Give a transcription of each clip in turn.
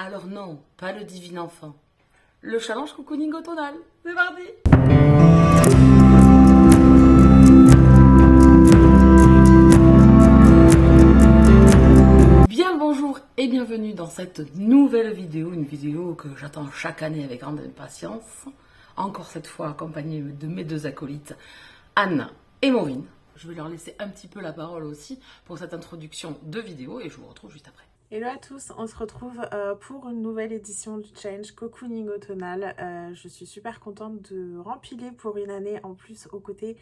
Alors non, pas le divin enfant. Le challenge cocooning automnal. C'est parti! Bien le bonjour et bienvenue dans cette nouvelle vidéo, une vidéo que j'attends chaque année avec grande impatience. Encore cette fois accompagnée de mes deux acolytes, Anne et Maureen. Je vais leur laisser un petit peu la parole aussi pour cette introduction de vidéo et je vous retrouve juste après. Hello à tous, on se retrouve pour une nouvelle édition du challenge cocooning automnal. Je suis super contente de rempiler pour une année en plus aux côtés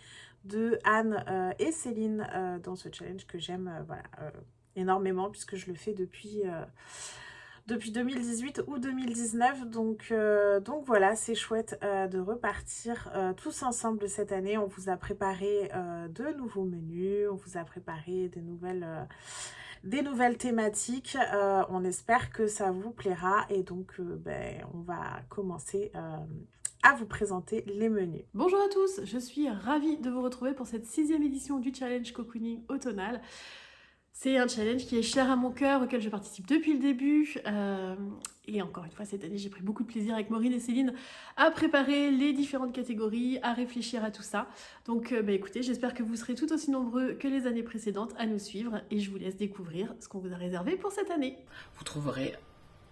de Anne et Céline dans ce challenge que j'aime énormément puisque je le fais depuis 2018 ou 2019. Donc voilà, c'est chouette de repartir tous ensemble cette année. On vous a préparé de nouveaux menus, on vous a préparé des nouvelles thématiques. On espère que ça vous plaira et donc on va commencer à vous présenter les menus. Bonjour à tous, je suis ravie de vous retrouver pour cette 6e édition du challenge cocooning automnal. C'est un challenge qui est cher à mon cœur, auquel je participe depuis le début. Et encore une fois, cette année, j'ai pris beaucoup de plaisir avec Maureen et Céline à préparer les différentes catégories, à réfléchir à tout ça. Donc écoutez, j'espère que vous serez tout aussi nombreux que les années précédentes à nous suivre. Et je vous laisse découvrir ce qu'on vous a réservé pour cette année. Vous trouverez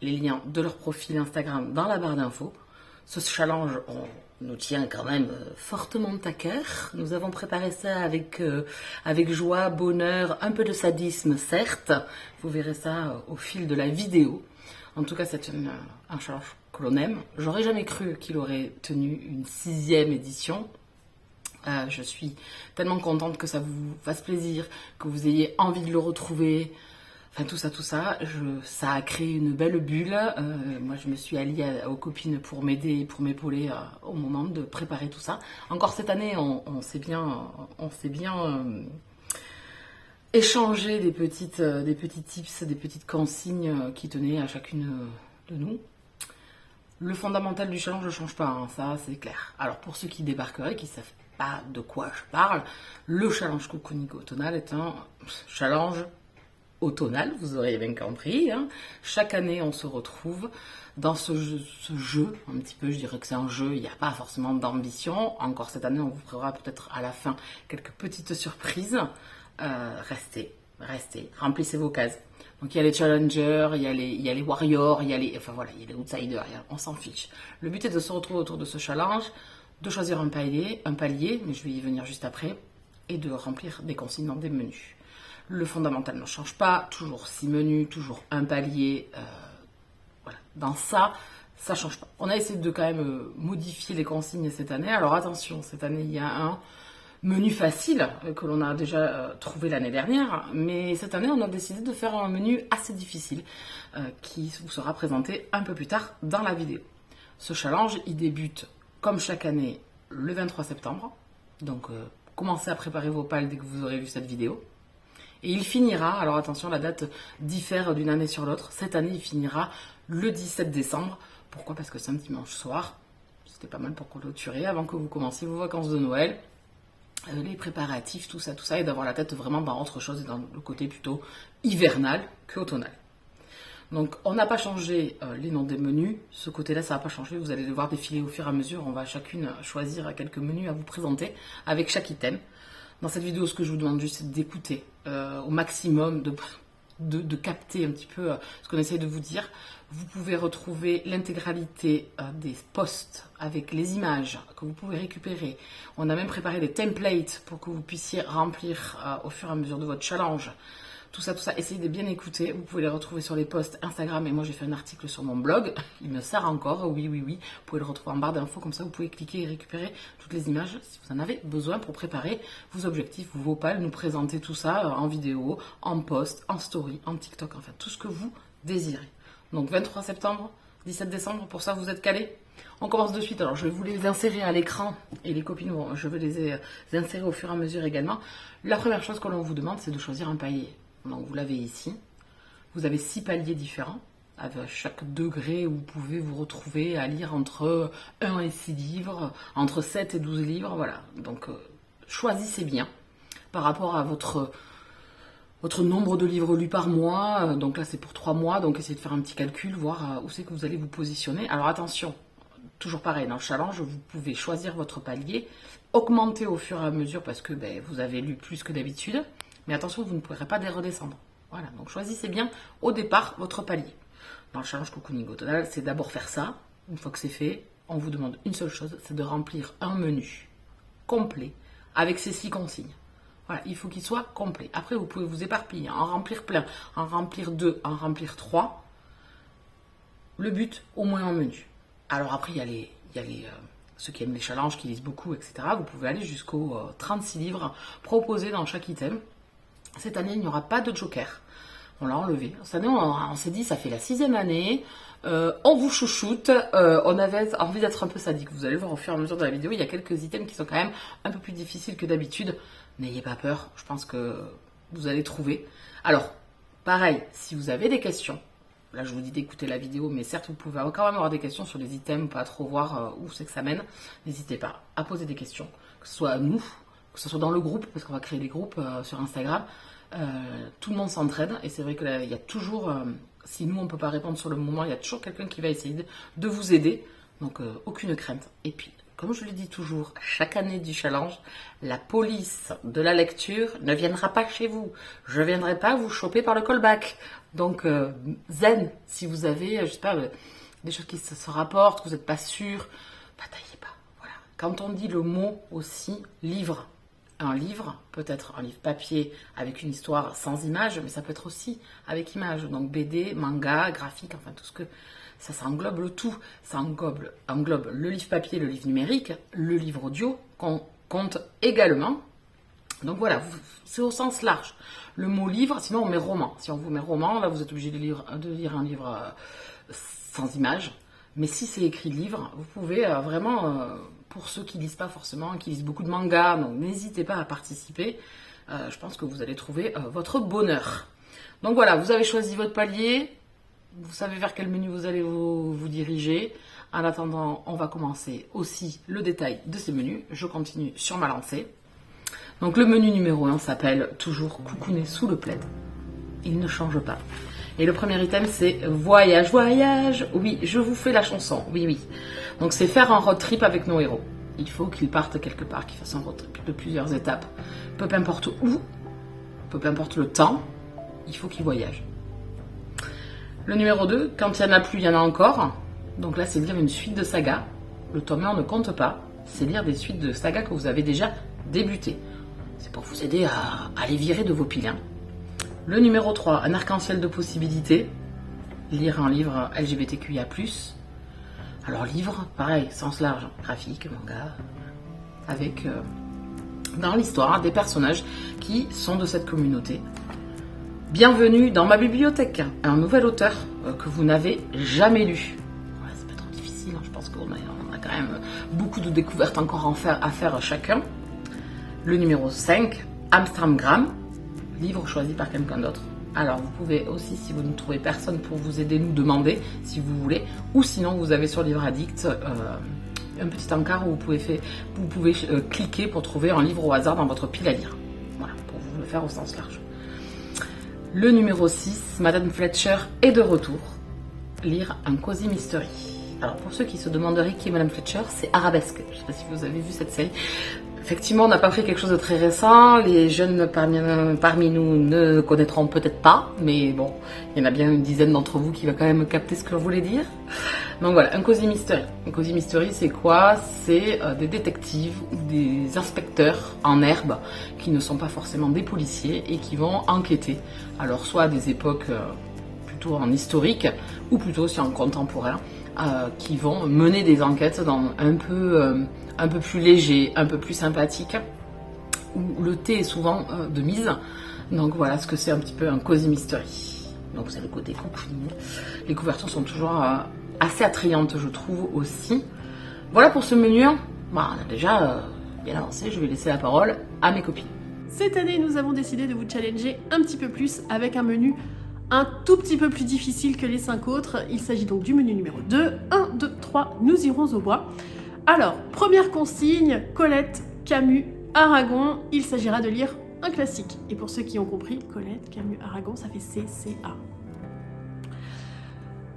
les liens de leur profil Instagram dans la barre d'infos. Ce challenge, on nous tient quand même fortement à cœur. Nous avons préparé ça avec joie, bonheur, un peu de sadisme, certes. Vous verrez ça au fil de la vidéo. En tout cas, c'est un challenge que l'on aime. J'aurais jamais cru qu'il aurait tenu une 6e édition. Je suis tellement contente que ça vous fasse plaisir, que vous ayez envie de le retrouver. Enfin, tout ça, ça a créé une belle bulle. Moi, je me suis alliée aux copines pour m'aider, pour m'épauler au moment de préparer tout ça. Encore cette année, on s'est bien échangé des petits tips, des petites consignes qui tenaient à chacune de nous. Le fondamental du challenge ne change pas, hein, ça c'est clair. Alors, pour ceux qui débarqueraient, qui ne savent pas de quoi je parle, le challenge cocooning automnal est un challenge automnal, vous aurez bien compris. Hein. Chaque année, on se retrouve dans ce jeu, un petit peu, je dirais que c'est un jeu, il n'y a pas forcément d'ambition. Encore cette année, on vous fera peut-être à la fin quelques petites surprises. Restez, remplissez vos cases. Donc il y a les challengers, il y a les warriors, il y a les outsiders, on s'en fiche. Le but est de se retrouver autour de ce challenge, de choisir un palier, mais je vais y venir juste après, et de remplir des consignes dans des menus. Le fondamental ne change pas, toujours 6 menus, toujours un palier. Voilà. Dans ça change pas. On a essayé de quand même modifier les consignes cette année. Alors attention, cette année, il y a un menu facile que l'on a déjà trouvé l'année dernière. Mais cette année, on a décidé de faire un menu assez difficile qui vous sera présenté un peu plus tard dans la vidéo. Ce challenge, il débute comme chaque année le 23 septembre. Donc commencez à préparer vos pales dès que vous aurez vu cette vidéo. Et il finira, alors attention, la date diffère d'une année sur l'autre. Cette année, il finira le 17 décembre. Pourquoi ? Parce que c'est un dimanche soir. C'était pas mal pour clôturer avant que vous commenciez vos vacances de Noël. Les préparatifs, tout ça, et d'avoir la tête vraiment dans autre chose et dans le côté plutôt hivernal que automnal. Donc, on n'a pas changé les noms des menus. Ce côté-là, ça n'a pas changé. Vous allez devoir défiler au fur et à mesure. On va chacune choisir quelques menus à vous présenter avec chaque item. Dans cette vidéo, ce que je vous demande juste, c'est d'écouter au maximum, de capter un petit peu ce qu'on essaie de vous dire. Vous pouvez retrouver l'intégralité des posts avec les images que vous pouvez récupérer. On a même préparé des templates pour que vous puissiez remplir au fur et à mesure de votre challenge. Tout ça, essayez de bien écouter. Vous pouvez les retrouver sur les posts Instagram. Et moi, j'ai fait un article sur mon blog. Il me sert encore. Oui. Vous pouvez le retrouver en barre d'infos. Comme ça, vous pouvez cliquer et récupérer toutes les images si vous en avez besoin pour préparer vos objectifs, vos pales, nous présenter tout ça en vidéo, en post, en story, en TikTok. Enfin, tout ce que vous désirez. Donc, 23 septembre, 17 décembre. Pour ça, vous êtes calés. On commence de suite. Alors, je vais vous les insérer à l'écran. Et les copines, je vais les insérer au fur et à mesure également. La première chose que l'on vous demande, c'est de choisir un palier. Donc vous l'avez ici. Vous avez 6 paliers différents. Avec chaque degré, vous pouvez vous retrouver à lire entre 1 et 6 livres, entre 7 et 12 livres. Voilà. Donc choisissez bien par rapport à votre votre nombre de livres lus par mois. Donc là, c'est pour 3 mois. Donc essayez de faire un petit calcul, voir où c'est que vous allez vous positionner. Alors attention, toujours pareil, dans le challenge, vous pouvez choisir votre palier, augmenter au fur et à mesure parce que vous avez lu plus que d'habitude. Mais attention, vous ne pourrez pas redescendre. Voilà, donc choisissez bien au départ votre palier. Dans le challenge Cocooning Automnal, c'est d'abord faire ça. Une fois que c'est fait, on vous demande une seule chose, c'est de remplir un menu complet avec ces 6 consignes. Voilà, il faut qu'il soit complet. Après, vous pouvez vous éparpiller, en remplir plein, en remplir 2, en remplir 3. Le but, au moins un menu. Alors après, il y a ceux qui aiment les challenges, qui lisent beaucoup, etc. Vous pouvez aller jusqu'aux 36 livres proposés dans chaque item. Cette année, il n'y aura pas de joker. On l'a enlevé. Cette année, on s'est dit, ça fait la 6e année. On vous chouchoute. On avait envie d'être un peu sadique. Vous allez voir au fur et à mesure de la vidéo, il y a quelques items qui sont quand même un peu plus difficiles que d'habitude. N'ayez pas peur. Je pense que vous allez trouver. Alors, pareil, si vous avez des questions, là je vous dis d'écouter la vidéo, mais certes vous pouvez quand même avoir des questions sur les items, pas trop voir où c'est que ça mène. N'hésitez pas à poser des questions, que ce soit à nous, que ce soit dans le groupe, parce qu'on va créer des groupes sur Instagram. Tout le monde s'entraide et c'est vrai qu'il y a toujours, si nous on ne peut pas répondre sur le moment, il y a toujours quelqu'un qui va essayer de vous aider. Donc aucune crainte. Et puis, comme je le dis toujours, chaque année du challenge, la police de la lecture ne viendra pas chez vous. Je ne viendrai pas vous choper par le callback. Donc, zen, si vous avez, je sais pas, des choses qui se rapportent, que vous n'êtes pas sûr, bataillez pas. Voilà. Quand on dit le mot aussi, livre, un livre, peut-être un livre papier avec une histoire sans image, mais ça peut être aussi avec image. Donc BD, manga, graphique, enfin tout ce que... Ça englobe le tout. Ça englobe le livre papier, le livre numérique, le livre audio, qu'on compte également. Donc voilà, c'est au sens large. Le mot livre, sinon on met roman. Si on vous met roman, là vous êtes obligé de lire un livre sans image. Mais si c'est écrit livre, vous pouvez vraiment, pour ceux qui lisent pas forcément, qui lisent beaucoup de mangas, donc n'hésitez pas à participer. Je pense que vous allez trouver votre bonheur. Donc voilà, vous avez choisi votre palier. Vous savez vers quel menu vous allez vous diriger. En attendant, on va commencer aussi le détail de ces menus. Je continue sur ma lancée. Donc le menu numéro 1 s'appelle toujours Cocooner sous le plaid. Il ne change pas. Et le premier item c'est Voyage, voyage. Oui, je vous fais la chanson. Oui, oui. Donc c'est faire un road trip avec nos héros. Il faut qu'ils partent quelque part, qu'ils fassent un road trip de plusieurs étapes. Peu importe où, peu importe le temps, il faut qu'ils voyagent. Le numéro 2, quand il n'y en a plus, il y en a encore. Donc là, c'est lire une suite de sagas. Le tome 1 ne compte pas. C'est lire des suites de sagas que vous avez déjà débutées. C'est pour vous aider à les virer de vos piles. Le numéro 3, un arc-en-ciel de possibilités. Lire un livre LGBTQIA+. Alors livre, pareil, sens large, graphique, manga, avec dans l'histoire des personnages qui sont de cette communauté. Bienvenue dans ma bibliothèque, un nouvel auteur que vous n'avez jamais lu. Ouais, c'est pas trop difficile, je pense qu'on a quand même beaucoup de découvertes encore à faire chacun. Le numéro 5, Amstramgram, livre choisi par quelqu'un d'autre. Alors vous pouvez aussi, si vous ne trouvez personne pour vous aider, nous demander si vous voulez, ou sinon vous avez sur Livre Addict un petit encart où vous pouvez cliquer pour trouver un livre au hasard dans votre pile à lire. Voilà, pour vous le faire au sens large. Le numéro 6, Madame Fletcher est de retour. Lire un Cozy Mystery. Alors pour ceux qui se demanderaient qui est Madame Fletcher, c'est Arabesque. Je ne sais pas si vous avez vu cette série. Effectivement, on n'a pas fait quelque chose de très récent. Les jeunes parmi nous ne connaîtront peut-être pas. Mais bon, il y en a bien une dizaine d'entre vous qui va quand même capter ce que je voulais dire. Donc voilà, un Cozy Mystery. Un Cozy Mystery, c'est quoi? C'est des détectives ou des inspecteurs en herbe qui ne sont pas forcément des policiers et qui vont enquêter. Alors soit à des époques plutôt en historique ou plutôt aussi en contemporain, qui vont mener des enquêtes dans un peu plus léger, un peu plus sympathique, où le thé est souvent de mise. Donc voilà ce que c'est un petit peu un Cozy Mystery. Donc c'est le côté cocooning. Les couvertures sont toujours assez attrayantes, je trouve aussi. Voilà pour ce menu. On a déjà bien avancé, je vais laisser la parole à mes copines. Cette année, nous avons décidé de vous challenger un petit peu plus avec un menu un tout petit peu plus difficile que les 5 autres. Il s'agit donc du menu numéro 2. 1, 2, 3, nous irons au bois. Alors, première consigne, Colette, Camus, Aragon. Il s'agira de lire un classique. Et pour ceux qui ont compris, Colette, Camus, Aragon, ça fait CCA.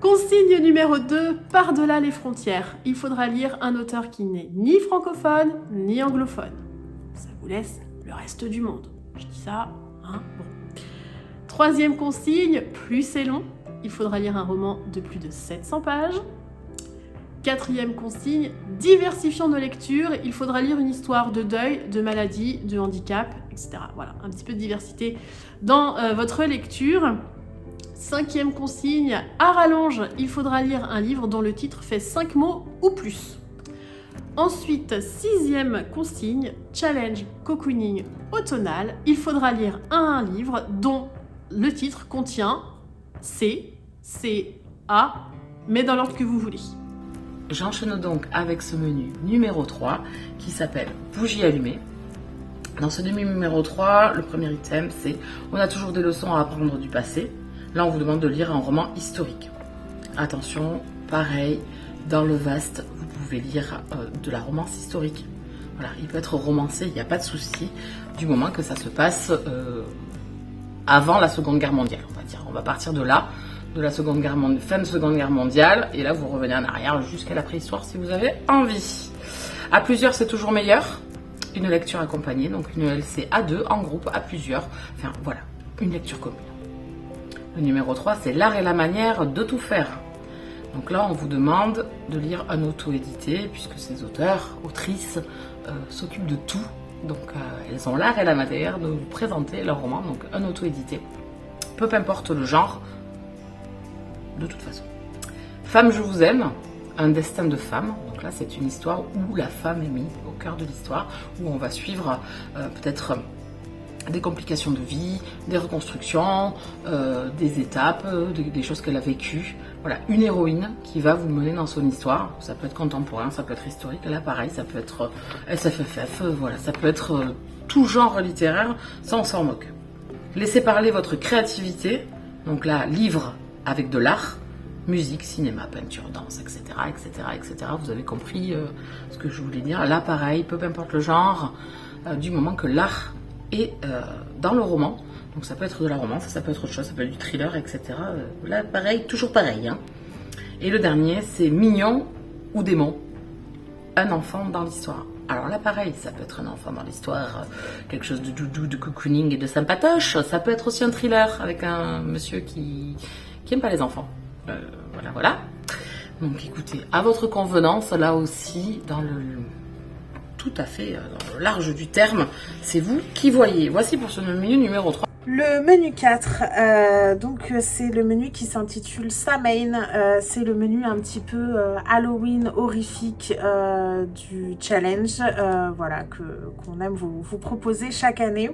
Consigne numéro 2, par-delà les frontières. Il faudra lire un auteur qui n'est ni francophone, ni anglophone. Ça vous laisse le reste du monde. Je dis ça, hein, bon. Troisième consigne, plus c'est long, il faudra lire un roman de plus de 700 pages. Quatrième consigne, diversifiant nos lectures, il faudra lire une histoire de deuil, de maladie, de handicap, etc. Voilà, un petit peu de diversité dans votre lecture. Cinquième consigne, à rallonge, il faudra lire un livre dont le titre fait 5 mots ou plus. Ensuite, sixième consigne, challenge cocooning automnal, il faudra lire un livre dont le titre contient C, C, A, mais dans l'ordre que vous voulez. J'enchaîne donc avec ce menu numéro 3 qui s'appelle Bougie allumée. Dans ce numéro 3, le premier item, c'est on a toujours des leçons à apprendre du passé. Là, on vous demande de lire un roman historique. Attention, pareil, dans le vaste, vous pouvez lire de la romance historique. Voilà, il peut être romancé, il n'y a pas de souci, du moment que ça se passe avant la Seconde Guerre mondiale, on va dire. On va partir de là, de la fin de Seconde Guerre mondiale, et là, vous revenez en arrière jusqu'à la préhistoire si vous avez envie. À plusieurs, c'est toujours meilleur. Une lecture accompagnée, donc une LC à deux, en groupe, à plusieurs. Enfin, voilà, une lecture commune. Le numéro 3, c'est l'art et la manière de tout faire. Donc là, on vous demande de lire un auto-édité, puisque ces auteurs, autrices, s'occupent de tout. Donc, elles ont l'art et la manière de vous présenter leur roman, donc un auto-édité. Peu importe le genre, de toute façon. Femme, je vous aime, un destin de femme. Donc là, c'est une histoire où la femme est mise au cœur de l'histoire, où on va suivre peut-être des complications de vie, des reconstructions, des étapes, des choses qu'elle a vécues. Voilà, une héroïne qui va vous mener dans son histoire. Ça peut être contemporain, ça peut être historique. Là, pareil, ça peut être SFFF, voilà, ça peut être tout genre littéraire, ça on s'en moque. Laissez parler votre créativité. Donc là, livre avec de l'art, musique, cinéma, peinture, danse, etc., etc., etc. Vous avez compris ce que je voulais dire. Là, pareil, peu importe le genre, du moment que l'art est dans le roman. Donc ça peut être de la romance, ça peut être autre chose, ça peut être du thriller, etc. Là, pareil, toujours pareil. Hein. Et le dernier, c'est mignon ou démon. Un enfant dans l'histoire. Alors là, pareil, ça peut être un enfant dans l'histoire, quelque chose de doudou, de cocooning et de sympatoche. Ça peut être aussi un thriller avec un monsieur qui aime pas les enfants. Voilà, voilà. Donc écoutez, à votre convenance, là aussi, dans le tout à fait dans le large du terme, c'est vous qui voyez. Voici pour ce menu numéro 3. Le menu 4, donc c'est le menu qui s'intitule Samhain, c'est le menu un petit peu Halloween horrifique du challenge, voilà, qu'on aime vous proposer chaque année.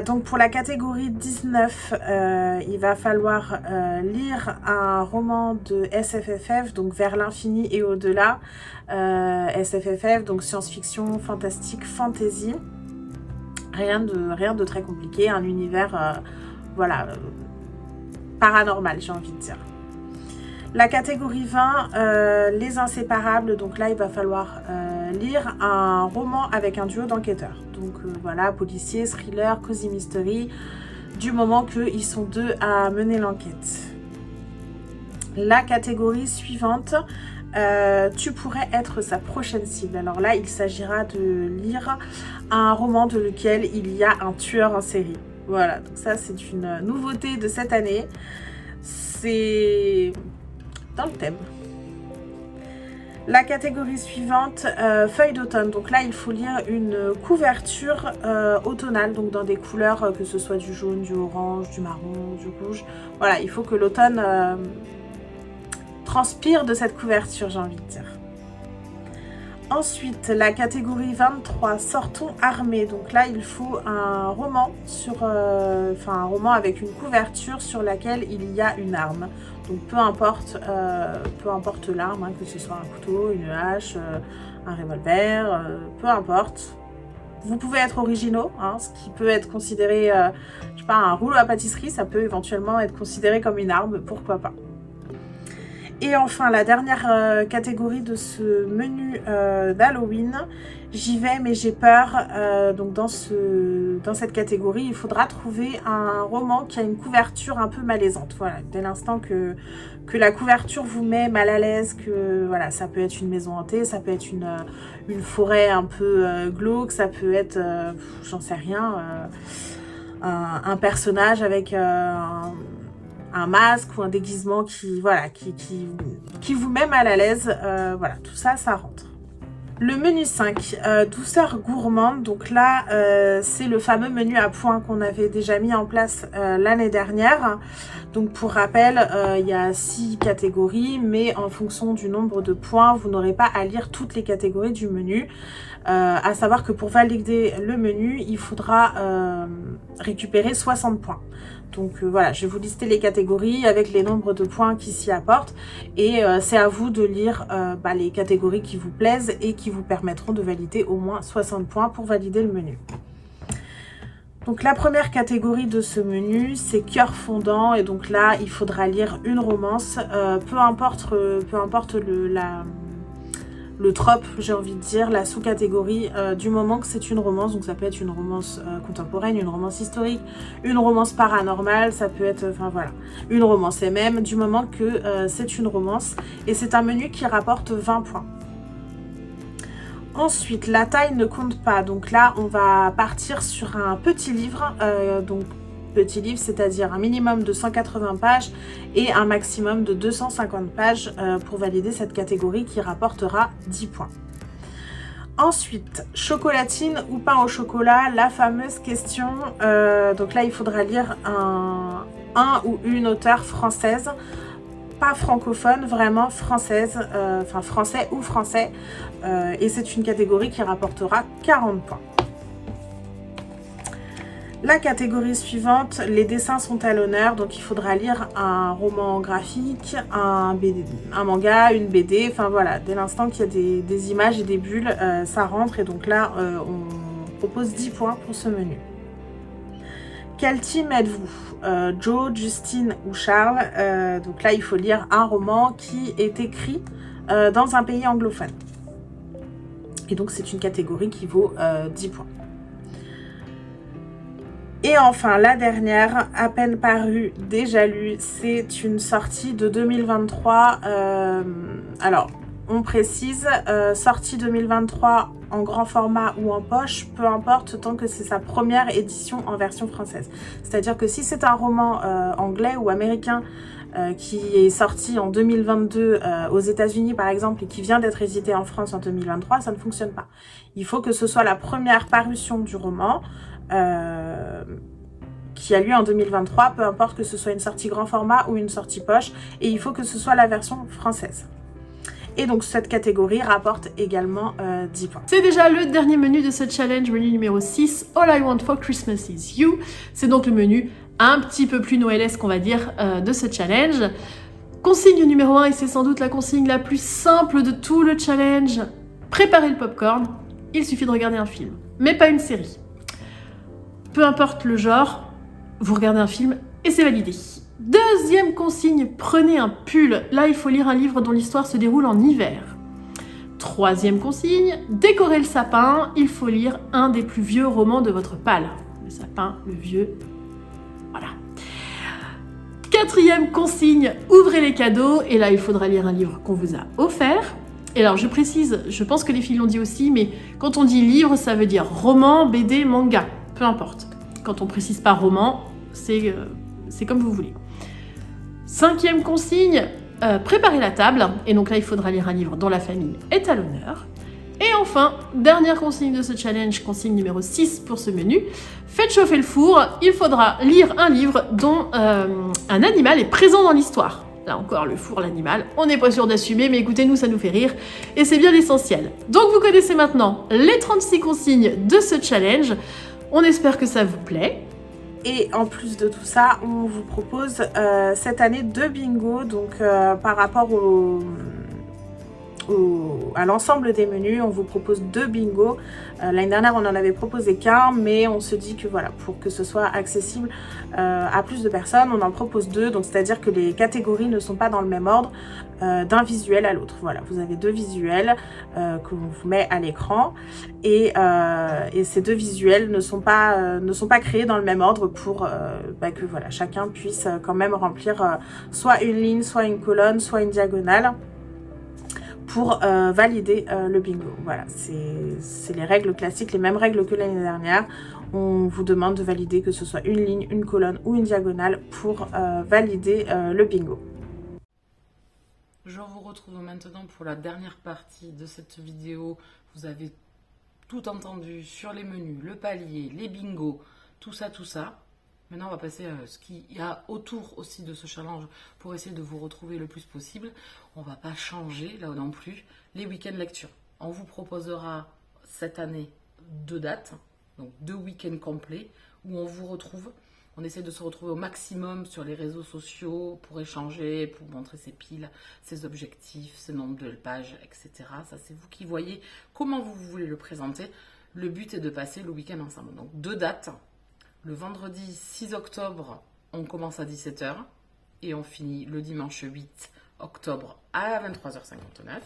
Donc pour la catégorie 19, il va falloir lire un roman de SFFF, donc Vers l'infini et au-delà. SFFF, donc science-fiction, fantastique, fantasy. Rien de très compliqué, un univers voilà, paranormal, j'ai envie de dire. La catégorie 20, les inséparables, donc là il va falloir lire un roman avec un duo d'enquêteurs. Donc voilà, policier, thriller, cozy mystery, du moment qu'ils sont deux à mener l'enquête. La catégorie suivante, tu pourrais être sa prochaine cible. Alors là, il s'agira de lire un roman de lequel il y a un tueur en série. Voilà, donc ça c'est une nouveauté de cette année. C'est dans le thème. La catégorie suivante, feuille d'automne. Donc là, il faut lire une couverture automnale, donc dans des couleurs, que ce soit du jaune, du orange, du marron, du rouge. Voilà, il faut que l'automne transpire de cette couverture, j'ai envie de dire. Ensuite, la catégorie 23, sortons armés. Donc là, il faut un roman un roman avec une couverture sur laquelle il y a une arme. Donc peu importe l'arme, hein, que ce soit un couteau, une hache, un revolver, peu importe. Vous pouvez être originaux, hein, ce qui peut être considéré, je sais pas, un rouleau à pâtisserie, ça peut éventuellement être considéré comme une arme, pourquoi pas. Et enfin, la dernière catégorie de ce menu d'Halloween, j'y vais mais j'ai peur. Donc dans cette catégorie, il faudra trouver un roman qui a une couverture un peu malaisante. Voilà, dès l'instant que la couverture vous met mal à l'aise, que voilà, ça peut être une maison hantée, ça peut être une forêt un peu glauque, ça peut être, j'en sais rien, un personnage avec un masque ou un déguisement qui vous met mal à l'aise. Voilà, tout ça, ça rentre. Le menu 5, douceur gourmande. Donc là, c'est le fameux menu à points qu'on avait déjà mis en place l'année dernière. Donc pour rappel, il y a 6 catégories, mais en fonction du nombre de points, vous n'aurez pas à lire toutes les catégories du menu. À savoir que pour valider le menu, il faudra récupérer 60 points. Donc voilà, je vais vous lister les catégories avec les nombres de points qui s'y apportent. Et c'est à vous de lire les catégories qui vous plaisent et qui vous permettront de valider au moins 60 points pour valider le menu. Donc la première catégorie de ce menu, c'est cœur fondant. Et donc là, il faudra lire une romance, peu importe le trope, j'ai envie de dire, la sous-catégorie, du moment que c'est une romance. Donc ça peut être une romance contemporaine, une romance historique, une romance paranormale, ça peut être, enfin voilà, une romance MM, du moment que c'est une romance. Et c'est un menu qui rapporte 20 points. Ensuite, la taille ne compte pas. Donc là, on va partir sur un petit livre. Donc petit livre, c'est-à-dire un minimum de 180 pages et un maximum de 250 pages pour valider cette catégorie qui rapportera 10 points. Ensuite, chocolatine ou pain au chocolat, la fameuse question. Donc là, il faudra lire un ou une auteure française, pas francophone, vraiment française, enfin français ou français. Et c'est une catégorie qui rapportera 40 points. La catégorie suivante, les dessins sont à l'honneur, donc il faudra lire un roman graphique, un manga, une BD, enfin voilà, dès l'instant qu'il y a des images et des bulles, ça rentre, et donc là, on propose 10 points pour ce menu. Quel team êtes-vous? Joe, Justine ou Charles? Donc là, il faut lire un roman qui est écrit dans un pays anglophone. Et donc, c'est une catégorie qui vaut 10 points. Et enfin, la dernière, à peine parue, déjà lue, c'est une sortie de 2023. Alors, on précise, sortie 2023 en grand format ou en poche, peu importe, tant que c'est sa première édition en version française. C'est-à-dire que si c'est un roman anglais ou américain qui est sorti en 2022 aux États-Unis par exemple et qui vient d'être édité en France en 2023, ça ne fonctionne pas. Il faut que ce soit la première parution du roman qui a lieu en 2023, peu importe que ce soit une sortie grand format ou une sortie poche, et il faut que ce soit la version française. Et donc cette catégorie rapporte également 10 points. C'est déjà le dernier menu de ce challenge, menu numéro 6, All I Want for Christmas is You. C'est donc le menu un petit peu plus noëlesque, on va dire, de ce challenge. Consigne numéro 1, et c'est sans doute la consigne la plus simple de tout le challenge, préparez le popcorn, il suffit de regarder un film, mais pas une série. Peu importe le genre, vous regardez un film et c'est validé. Deuxième consigne, prenez un pull. Là, il faut lire un livre dont l'histoire se déroule en hiver. Troisième consigne, décorez le sapin. Il faut lire un des plus vieux romans de votre palle. Le sapin, le vieux, voilà. Quatrième consigne, ouvrez les cadeaux. Et là, il faudra lire un livre qu'on vous a offert. Et alors, je précise, je pense que les filles l'ont dit aussi, mais quand on dit livre, ça veut dire roman, BD, manga. Peu importe. Quand on précise pas roman, c'est comme vous voulez. Cinquième consigne, préparez la table. Et donc là, il faudra lire un livre dont la famille est à l'honneur. Et enfin, dernière consigne de ce challenge, consigne numéro 6 pour ce menu. Faites chauffer le four. Il faudra lire un livre dont un animal est présent dans l'histoire. Là encore, le four, l'animal, on n'est pas sûr d'assumer, mais écoutez, nous, ça nous fait rire. Et c'est bien l'essentiel. Donc vous connaissez maintenant les 36 consignes de ce challenge. On espère que ça vous plaît. Et en plus de tout ça, on vous propose cette année 2 bingo. Donc par rapport à l'ensemble des menus. On vous propose 2 bingos. L'année dernière, on en avait proposé qu'un, mais on se dit que voilà, pour que ce soit accessible à plus de personnes, on en propose 2. Donc, c'est-à-dire que les catégories ne sont pas dans le même ordre d'un visuel à l'autre. Voilà, vous avez 2 visuels que l'on vous met à l'écran. Et ces 2 visuels ne sont pas créés dans le même ordre pour que voilà, chacun puisse quand même remplir soit une ligne, soit une colonne, soit une diagonale pour valider le bingo. Voilà, c'est les règles classiques, les mêmes règles que l'année dernière. On vous demande de valider que ce soit une ligne, une colonne ou une diagonale pour valider le bingo. Je vous retrouve maintenant pour la dernière partie de cette vidéo. Vous avez tout entendu sur les menus, le palier, les bingos, tout ça, tout ça. Maintenant, on va passer à ce qu'il y a autour aussi de ce challenge pour essayer de vous retrouver le plus possible. On ne va pas changer, là non plus, les week-ends lecture. On vous proposera cette année 2 dates, donc 2 week-ends complets où on vous retrouve. On essaie de se retrouver au maximum sur les réseaux sociaux pour échanger, pour montrer ses piles, ses objectifs, ses nombres de pages, etc. Ça, c'est vous qui voyez comment vous voulez le présenter. Le but est de passer le week-end ensemble. Donc 2 dates. Le vendredi 6 octobre, on commence à 17 h et on finit le dimanche 8 octobre à 23h59.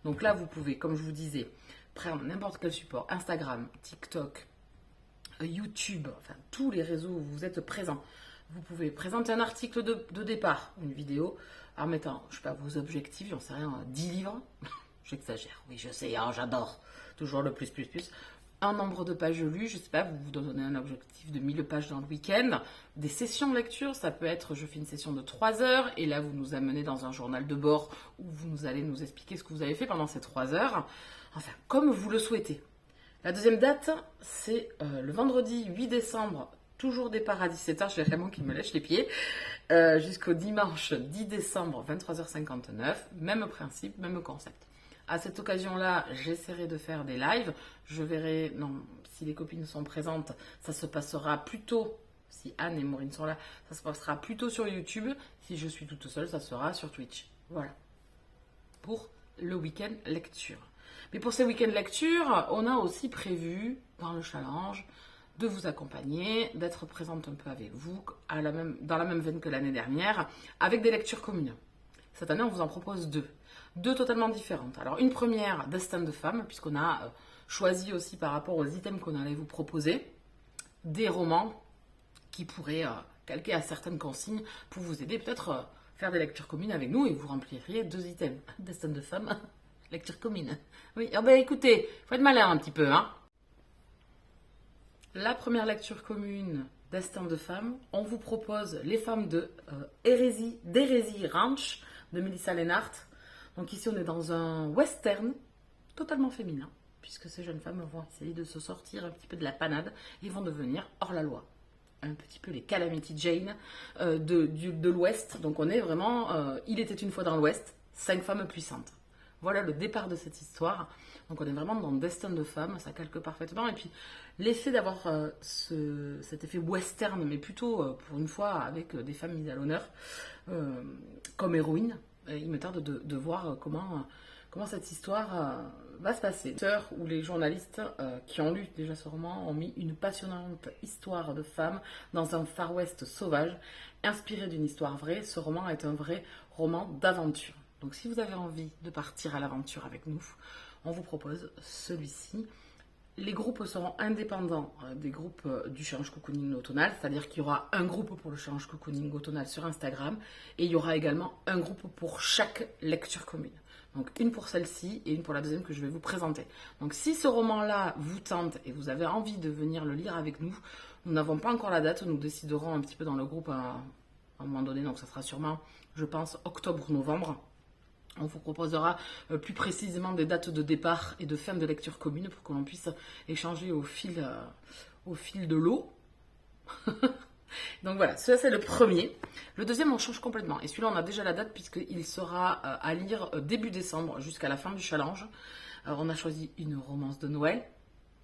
Donc là, vous pouvez, comme je vous disais, prendre n'importe quel support, Instagram, TikTok, YouTube, enfin tous les réseaux où vous êtes présents. Vous pouvez présenter un article de départ, une vidéo, en mettant, je sais pas, vos objectifs, j'en sais rien, 10 livres. J'exagère, oui, je sais, hein, j'adore. Toujours le plus. Un nombre de pages lues, je sais pas, vous vous donnez un objectif de 1000 pages dans le week-end. Des sessions de lecture, ça peut être, je fais une session de 3 heures, et là vous nous amenez dans un journal de bord où vous allez nous expliquer ce que vous avez fait pendant ces 3 heures. Enfin, comme vous le souhaitez. La deuxième date, c'est le vendredi 8 décembre, toujours départ à 17 h, j'ai vraiment qui me lèche les pieds, jusqu'au dimanche 10 décembre, 23h59, même principe, même concept. À cette occasion-là, j'essaierai de faire des lives. Je verrai, non, si les copines sont présentes, ça se passera plutôt, si Anne et Maureen sont là, ça se passera plutôt sur YouTube. Si je suis toute seule, ça sera sur Twitch. Voilà. Pour le week-end lecture. Mais pour ces week-ends lecture, on a aussi prévu, dans le challenge, de vous accompagner, d'être présente un peu avec vous, dans la même veine que l'année dernière, avec des lectures communes. Cette année, on vous en propose 2. 2 totalement différentes. Alors, une première, Destin de femme, puisqu'on a choisi aussi par rapport aux items qu'on allait vous proposer, des romans qui pourraient calquer à certaines consignes pour vous aider, peut-être faire des lectures communes avec nous et vous rempliriez 2 items. Destin de femme, lecture commune. Oui, oh ben écoutez, faut être malin un petit peu, hein. La première lecture commune, Destin de femme, on vous propose Les femmes de d'Hérésie Ranch de Melissa Lennart. Donc ici, on est dans un western totalement féminin, puisque ces jeunes femmes vont essayer de se sortir un petit peu de la panade et vont devenir hors la loi. Un petit peu les Calamity Jane de l'Ouest. Donc on est vraiment, il était une fois dans l'Ouest, 5 femmes puissantes. Voilà le départ de cette histoire. Donc on est vraiment dans le destin de femme, ça calque parfaitement. Et puis l'effet d'avoir cet effet western, mais plutôt pour une fois avec des femmes mises à l'honneur comme héroïnes, il me tarde de voir comment cette histoire va se passer. Où les journalistes qui ont lu déjà ce roman ont mis une passionnante histoire de femmes dans un Far West sauvage, inspiré d'une histoire vraie. Ce roman est un vrai roman d'aventure. Donc si vous avez envie de partir à l'aventure avec nous, on vous propose celui-ci. Les groupes seront indépendants des groupes du challenge cocooning automnal, c'est-à-dire qu'il y aura un groupe pour le challenge cocooning automnal sur Instagram et il y aura également un groupe pour chaque lecture commune. Donc une pour celle-ci et une pour la deuxième que je vais vous présenter. Donc si ce roman-là vous tente et vous avez envie de venir le lire avec nous, nous n'avons pas encore la date, nous déciderons un petit peu dans le groupe à un moment donné, donc ça sera sûrement, je pense, octobre-novembre. On vous proposera plus précisément des dates de départ et de fin de lecture commune pour que l'on puisse échanger au fil de l'eau. Donc voilà, ça c'est le premier. Le deuxième, on change complètement. Et celui-là, on a déjà la date puisqu'il sera à lire début décembre jusqu'à la fin du challenge. Alors, on a choisi une romance de Noël.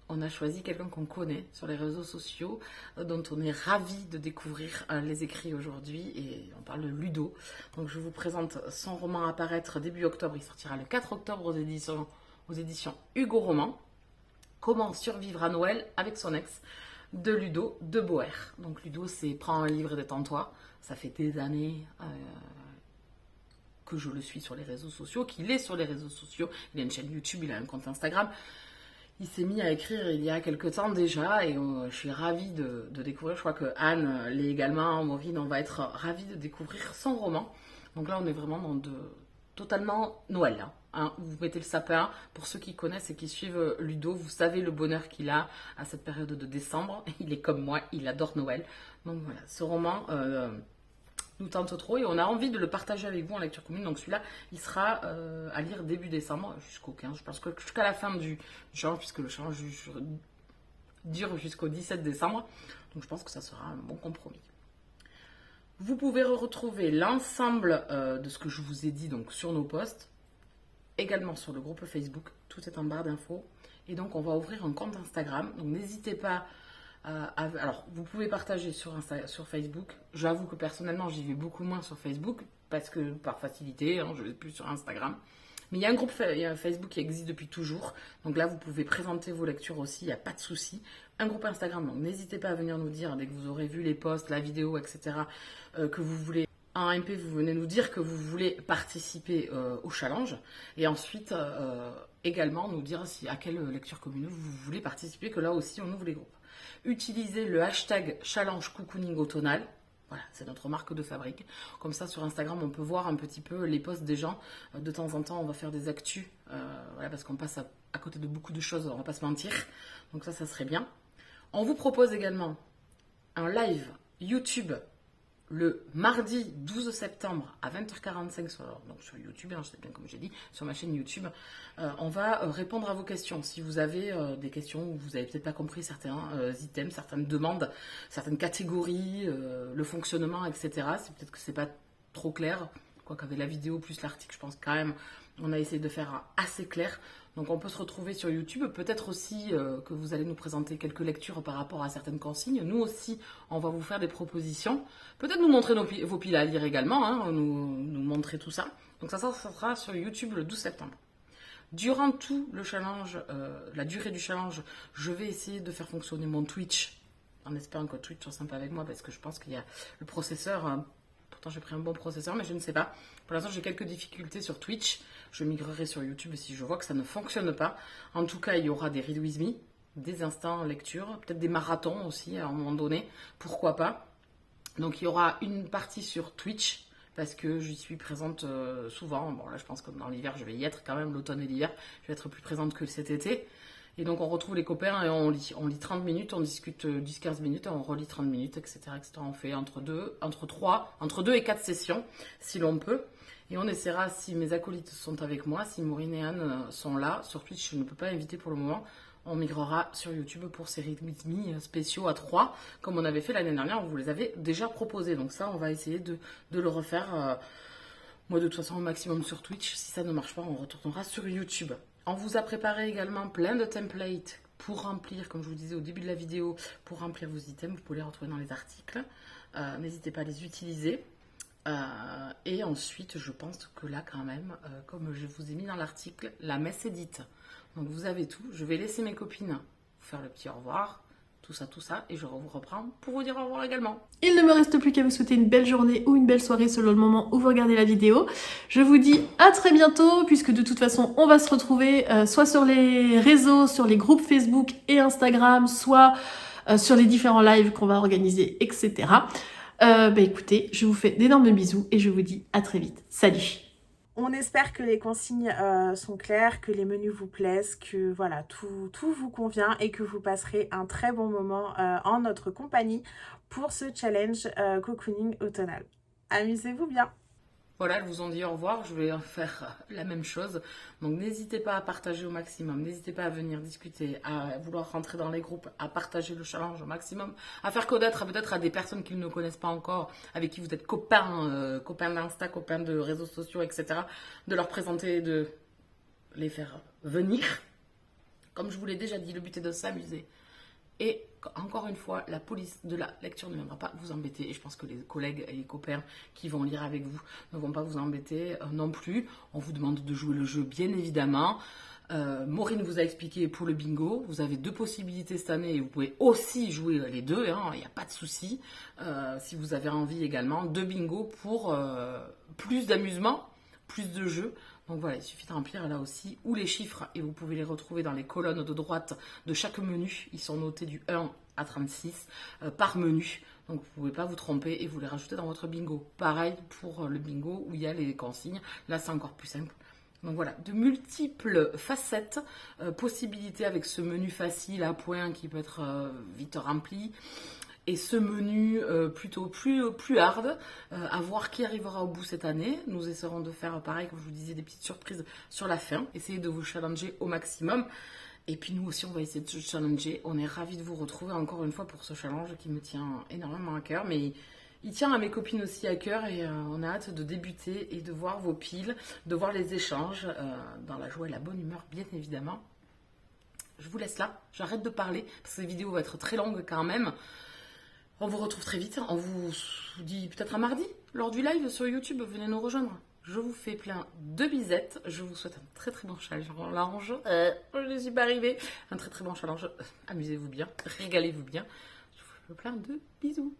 on a choisi quelqu'un qu'on connaît sur les réseaux sociaux, dont on est ravis de découvrir les écrits aujourd'hui, et on parle de Ludo. Donc je vous présente son roman à paraître début octobre, il sortira le 4 octobre aux éditions Hugo Roman. Comment survivre à Noël avec son ex, de Ludo de Boer. Donc Ludo, c'est prends un livre et détends-toi. Ça fait des années que je le suis sur les réseaux sociaux, qu'il est sur les réseaux sociaux. Il a une chaîne YouTube, il a un compte Instagram. Il s'est mis à écrire il y a quelques temps déjà, et je suis ravie de découvrir. Je crois que Anne l'est également, Maureen, on va être ravie de découvrir son roman. Donc là, on est vraiment dans totalement Noël. Hein. Vous mettez le sapin. Pour ceux qui connaissent et qui suivent Ludo, vous savez le bonheur qu'il a à cette période de décembre. Il est comme moi, il adore Noël. Donc voilà, ce roman nous tente trop et on a envie de le partager avec vous en lecture commune. Donc celui-là, il sera à lire début décembre jusqu'au 15. Je pense que jusqu'à la fin du challenge, puisque le challenge dure jusqu'au 17 décembre. Donc je pense que ça sera un bon compromis. Vous pouvez retrouver l'ensemble de ce que je vous ai dit donc sur nos posts, également sur le groupe Facebook. Tout est en barre d'infos. Et donc on va ouvrir un compte Instagram. Donc n'hésitez pas. Alors, vous pouvez partager sur Facebook. J'avoue que personnellement, j'y vais beaucoup moins sur Facebook parce que par facilité, je ne vais plus sur Instagram. Mais il y a un groupe Facebook qui existe depuis toujours. Donc là, vous pouvez présenter vos lectures aussi, il n'y a pas de souci. Un groupe Instagram, donc n'hésitez pas à venir nous dire dès que vous aurez vu les posts, la vidéo, etc. Que vous voulez. En MP, vous venez nous dire que vous voulez participer au challenge. Et ensuite, également nous dire à quelle lecture commune vous voulez participer, que là aussi, on ouvre les groupes. Utilisez le hashtag challenge cocooning automnal. Voilà, c'est notre marque de fabrique. Comme ça, sur Instagram, on peut voir un petit peu les posts des gens. De temps en temps, on va faire des actus. Voilà, parce qu'on passe à côté de beaucoup de choses, on va pas se mentir. Donc ça serait bien. On vous propose également un live YouTube le mardi 12 septembre à 20h45 sur YouTube, je sais bien comme j'ai dit, sur ma chaîne YouTube. On va répondre à vos questions. Si vous avez des questions où vous n'avez peut-être pas compris certains items, certaines demandes, certaines catégories, le fonctionnement, etc. C'est peut-être que c'est pas trop clair. Quoi qu'avec la vidéo plus l'article, je pense quand même on a essayé de faire assez clair. Donc on peut se retrouver sur YouTube. Peut-être aussi que vous allez nous présenter quelques lectures par rapport à certaines consignes. Nous aussi, on va vous faire des propositions. Peut-être nous montrer vos piles à lire également, nous montrer tout ça. Donc ça sera sur YouTube le 12 septembre. Durant tout le challenge, la durée du challenge, je vais essayer de faire fonctionner mon Twitch, en espérant que Twitch soit sympa avec moi, parce que je pense qu'il y a le processeur... Pourtant, j'ai pris un bon processeur, mais je ne sais pas. Pour l'instant, j'ai quelques difficultés sur Twitch. Je migrerai sur YouTube si je vois que ça ne fonctionne pas. En tout cas, il y aura des Read With Me, des instants lecture, peut-être des marathons aussi à un moment donné. Pourquoi pas. Donc, il y aura une partie sur Twitch, parce que j'y suis présente souvent. Bon, là, je pense que dans l'hiver, je vais y être quand même, l'automne et l'hiver. Je vais être plus présente que cet été. Et donc, on retrouve les copains et on lit 30 minutes, on discute 10-15 minutes, et on relit 30 minutes, etc., etc. On fait entre 2 et 4 sessions, si l'on peut. Et on essaiera, si mes acolytes sont avec moi, si Maureen et Anne sont là, sur Twitch, je ne peux pas inviter pour le moment, on migrera sur YouTube pour ces Read With Me spéciaux à 3, comme on avait fait l'année dernière, on vous les avait déjà proposés. Donc ça, on va essayer de le refaire, moi de toute façon au maximum sur Twitch. Si ça ne marche pas, on retournera sur YouTube. On vous a préparé également plein de templates pour remplir, comme je vous disais au début de la vidéo, pour remplir vos items. Vous pouvez les retrouver dans les articles. N'hésitez pas à les utiliser. Et ensuite, je pense que là, quand même, comme je vous ai mis dans l'article, la messe est dite. Donc, vous avez tout. Je vais laisser mes copines vous faire le petit au revoir. Tout ça, et je vous reprends pour vous dire au revoir également. Il ne me reste plus qu'à vous souhaiter une belle journée ou une belle soirée selon le moment où vous regardez la vidéo. Je vous dis à très bientôt, puisque de toute façon, on va se retrouver soit sur les réseaux, sur les groupes Facebook et Instagram, soit sur les différents lives qu'on va organiser, etc. Écoutez, je vous fais d'énormes bisous et je vous dis à très vite. Salut! On espère que les consignes sont claires, que les menus vous plaisent, que voilà, tout vous convient et que vous passerez un très bon moment en notre compagnie pour ce challenge cocooning automnal. Amusez-vous bien! Voilà, elles vous ont dit au revoir, je vais faire la même chose. Donc n'hésitez pas à partager au maximum, n'hésitez pas à venir discuter, à vouloir rentrer dans les groupes, à partager le challenge au maximum, à faire connaître peut-être à des personnes qui ne connaissent pas encore, avec qui vous êtes copains, copains d'Insta, copains de réseaux sociaux, etc. De leur présenter, de les faire venir. Comme je vous l'ai déjà dit, le but est de s'amuser. Et encore une fois, la police de la lecture ne viendra pas vous embêter. Et je pense que les collègues et les copains qui vont lire avec vous ne vont pas vous embêter non plus. On vous demande de jouer le jeu, bien évidemment. Maureen vous a expliqué pour le bingo, vous avez 2 possibilités cette année et vous pouvez aussi jouer les 2, hein, il n'y a pas de souci. Si vous avez envie également, 2 bingos pour plus d'amusement, plus de jeux. Donc voilà, il suffit de remplir là aussi ou les chiffres et vous pouvez les retrouver dans les colonnes de droite de chaque menu. Ils sont notés du 1 à 36 par menu. Donc vous ne pouvez pas vous tromper et vous les rajoutez dans votre bingo. Pareil pour le bingo où il y a les consignes. Là, c'est encore plus simple. Donc voilà, de multiples facettes, possibilités avec ce menu facile à point qui peut être vite rempli. Et ce menu plutôt plus hard, à voir qui arrivera au bout cette année. Nous essaierons de faire pareil, comme je vous disais, des petites surprises sur la fin. Essayez de vous challenger au maximum. Et puis nous aussi, on va essayer de se challenger. On est ravis de vous retrouver encore une fois pour ce challenge qui me tient énormément à cœur. Mais il tient à mes copines aussi à cœur et on a hâte de débuter et de voir vos piles, de voir les échanges dans la joie et la bonne humeur, bien évidemment. Je vous laisse là. J'arrête de parler parce que cette vidéo va être très longue quand même. On vous retrouve très vite. On vous dit peut-être à mardi lors du live sur YouTube. Venez nous rejoindre. Je vous fais plein de bisettes. Je vous souhaite un très très bon challenge. Je ne suis pas arrivée. Un très très bon challenge. Amusez-vous bien. Régalez-vous bien. Je vous fais plein de bisous.